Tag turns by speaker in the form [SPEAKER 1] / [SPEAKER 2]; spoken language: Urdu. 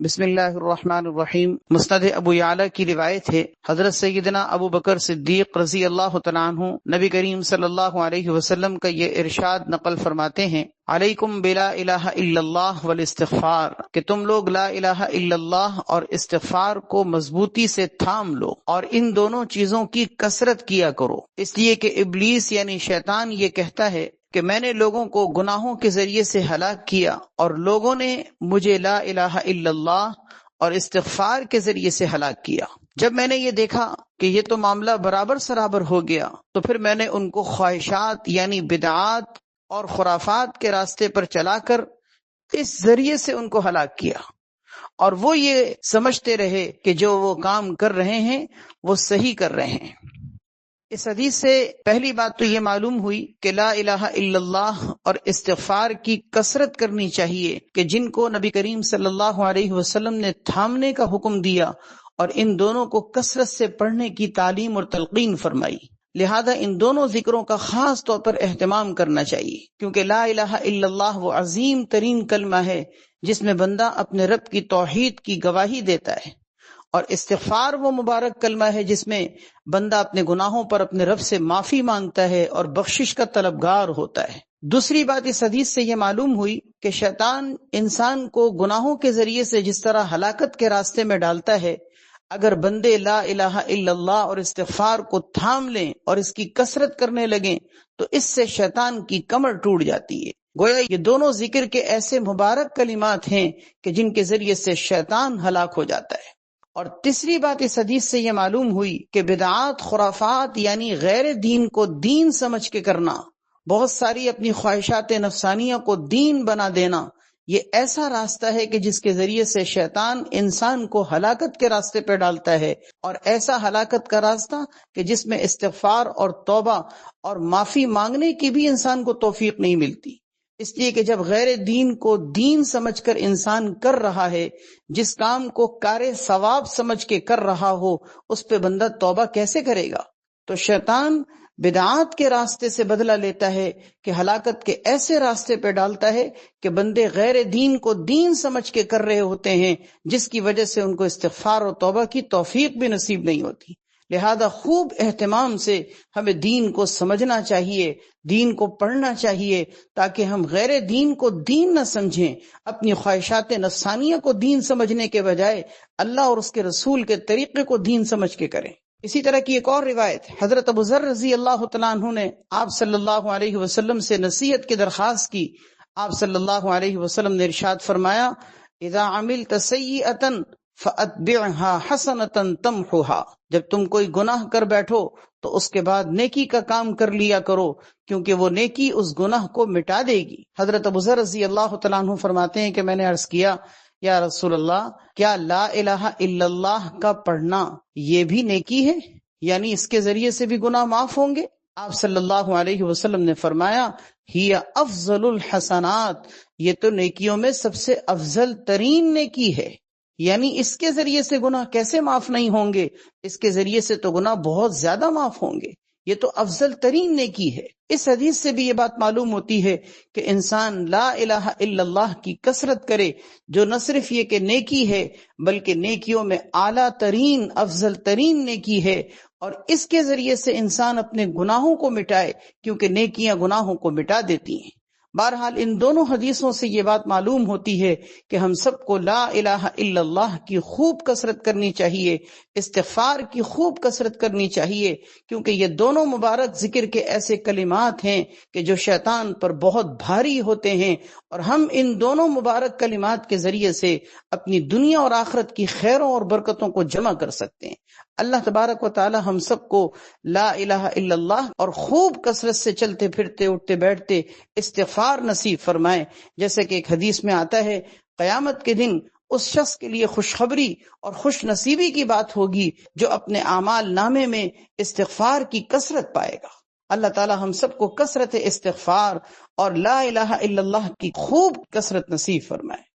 [SPEAKER 1] بسم اللہ الرحمن الرحیم۔ مسند ابو یعلا کی روایت ہے، حضرت سیدنا ابو بکر صدیق رضی اللہ تعالیٰ عنہ نبی کریم صلی اللہ علیہ وسلم کا یہ ارشاد نقل فرماتے ہیں، علیکم بلا الہ الا اللہ والاستغفار، کہ تم لوگ لا الہ الا اللہ اور استغفار کو مضبوطی سے تھام لو اور ان دونوں چیزوں کی کثرت کیا کرو، اس لیے کہ ابلیس یعنی شیطان یہ کہتا ہے کہ میں نے لوگوں کو گناہوں کے ذریعے سے ہلاک کیا اور لوگوں نے مجھے لا الہ الا اللہ اور استغفار کے ذریعے سے ہلاک کیا۔ جب میں نے یہ دیکھا کہ یہ تو معاملہ برابر سرابر ہو گیا تو پھر میں نے ان کو خواہشات یعنی بدعات اور خرافات کے راستے پر چلا کر اس ذریعے سے ان کو ہلاک کیا، اور وہ یہ سمجھتے رہے کہ جو وہ کام کر رہے ہیں وہ صحیح کر رہے ہیں۔ اس حدیث سے پہلی بات تو یہ معلوم ہوئی کہ لا الہ الا اللہ اور استغفار کی کثرت کرنی چاہیے، کہ جن کو نبی کریم صلی اللہ علیہ وسلم نے تھامنے کا حکم دیا اور ان دونوں کو کثرت سے پڑھنے کی تعلیم اور تلقین فرمائی، لہذا ان دونوں ذکروں کا خاص طور پر اہتمام کرنا چاہیے، کیونکہ لا الہ الا اللہ وہ عظیم ترین کلمہ ہے جس میں بندہ اپنے رب کی توحید کی گواہی دیتا ہے، اور استغفار وہ مبارک کلمہ ہے جس میں بندہ اپنے گناہوں پر اپنے رب سے معافی مانگتا ہے اور بخشش کا طلبگار ہوتا ہے۔ دوسری بات اس حدیث سے یہ معلوم ہوئی کہ شیطان انسان کو گناہوں کے ذریعے سے جس طرح ہلاکت کے راستے میں ڈالتا ہے، اگر بندے لا الہ الا اللہ اور استغفار کو تھام لیں اور اس کی کثرت کرنے لگیں تو اس سے شیطان کی کمر ٹوٹ جاتی ہے۔ گویا یہ دونوں ذکر کے ایسے مبارک کلمات ہیں کہ جن کے ذریعے سے شیطان ہلاک ہو جاتا ہے۔ اور تیسری بات اس حدیث سے یہ معلوم ہوئی کہ بدعات، خرافات یعنی غیر دین کو دین سمجھ کے کرنا، بہت ساری اپنی خواہشات نفسانیہ کو دین بنا دینا، یہ ایسا راستہ ہے کہ جس کے ذریعے سے شیطان انسان کو ہلاکت کے راستے پہ ڈالتا ہے، اور ایسا ہلاکت کا راستہ کہ جس میں استغفار اور توبہ اور معافی مانگنے کی بھی انسان کو توفیق نہیں ملتی۔ اس لیے کہ جب غیر دین کو دین سمجھ کر انسان کر رہا ہے، جس کام کو کار ثواب سمجھ کے کر رہا ہو، اس پہ بندہ توبہ کیسے کرے گا؟ تو شیطان بدعات کے راستے سے بدلہ لیتا ہے کہ ہلاکت کے ایسے راستے پہ ڈالتا ہے کہ بندے غیر دین کو دین سمجھ کے کر رہے ہوتے ہیں، جس کی وجہ سے ان کو استغفار اور توبہ کی توفیق بھی نصیب نہیں ہوتی۔ لہذا خوب اہتمام سے ہمیں دین کو سمجھنا چاہیے، دین کو پڑھنا چاہیے، تاکہ ہم غیر دین کو دین نہ سمجھیں، اپنی خواہشات نفسانیہ کو دین سمجھنے کے بجائے اللہ اور اس کے رسول کے طریقے کو دین سمجھ کے کریں۔ اسی طرح کی ایک اور روایت، حضرت ابو ذر رضی اللہ تعالیٰ عنہ نے آپ صلی اللہ علیہ وسلم سے نصیحت کی درخواست کی۔ آپ صلی اللہ علیہ وسلم نے ارشاد فرمایا، اذا عملت سیئۃ فَأَتْبِعْهَا حَسَنَةً تَمْحُوهَا، جب تم کوئی گناہ کر بیٹھو تو اس کے بعد نیکی کا کام کر لیا کرو، کیونکہ وہ نیکی اس گناہ کو مٹا دے گی۔ حضرت ابو ذر رضی اللہ تعالیٰ عنہ فرماتے ہیں کہ میں نے عرض کیا، یا رسول اللہ، کیا لا الہ الا اللہ کا پڑھنا یہ بھی نیکی ہے؟ یعنی اس کے ذریعے سے بھی گناہ معاف ہوں گے؟ آپ صلی اللہ علیہ وسلم نے فرمایا، ہی افضل الحسنات، یہ تو نیکیوں میں سب سے افضل ترین نیکی ہے۔ یعنی اس کے ذریعے سے گناہ کیسے معاف نہیں ہوں گے؟ اس کے ذریعے سے تو گناہ بہت زیادہ معاف ہوں گے، یہ تو افضل ترین نیکی ہے۔ اس حدیث سے بھی یہ بات معلوم ہوتی ہے کہ انسان لا الہ الا اللہ کی کثرت کرے، جو نہ صرف یہ کہ نیکی ہے بلکہ نیکیوں میں اعلیٰ ترین، افضل ترین نیکی ہے، اور اس کے ذریعے سے انسان اپنے گناہوں کو مٹائے، کیونکہ نیکیاں گناہوں کو مٹا دیتی ہیں۔ بہرحال ان دونوں حدیثوں سے یہ بات معلوم ہوتی ہے کہ ہم سب کو لا الہ الا اللہ کی خوب کثرت کرنی چاہیے، استغفار کی خوب کثرت کرنی چاہیے، کیونکہ یہ دونوں مبارک ذکر کے ایسے کلمات ہیں کہ جو شیطان پر بہت بھاری ہوتے ہیں، اور ہم ان دونوں مبارک کلمات کے ذریعے سے اپنی دنیا اور آخرت کی خیروں اور برکتوں کو جمع کر سکتے ہیں۔ اللہ تبارک و تعالی ہم سب کو لا الہ الا اللہ اور خوب کثرت سے چلتے پھرتے اٹھتے بیٹھتے استغفار نصیب فرمائے، جیسے کہ ایک حدیث میں آتا ہے، قیامت کے دن اس شخص کے لیے خوشخبری اور خوش نصیبی کی بات ہوگی جو اپنے اعمال نامے میں استغفار کی کثرت پائے گا۔ اللہ تعالی ہم سب کو کثرت استغفار اور لا الہ الا اللہ کی خوب کثرت نصیب فرمائے۔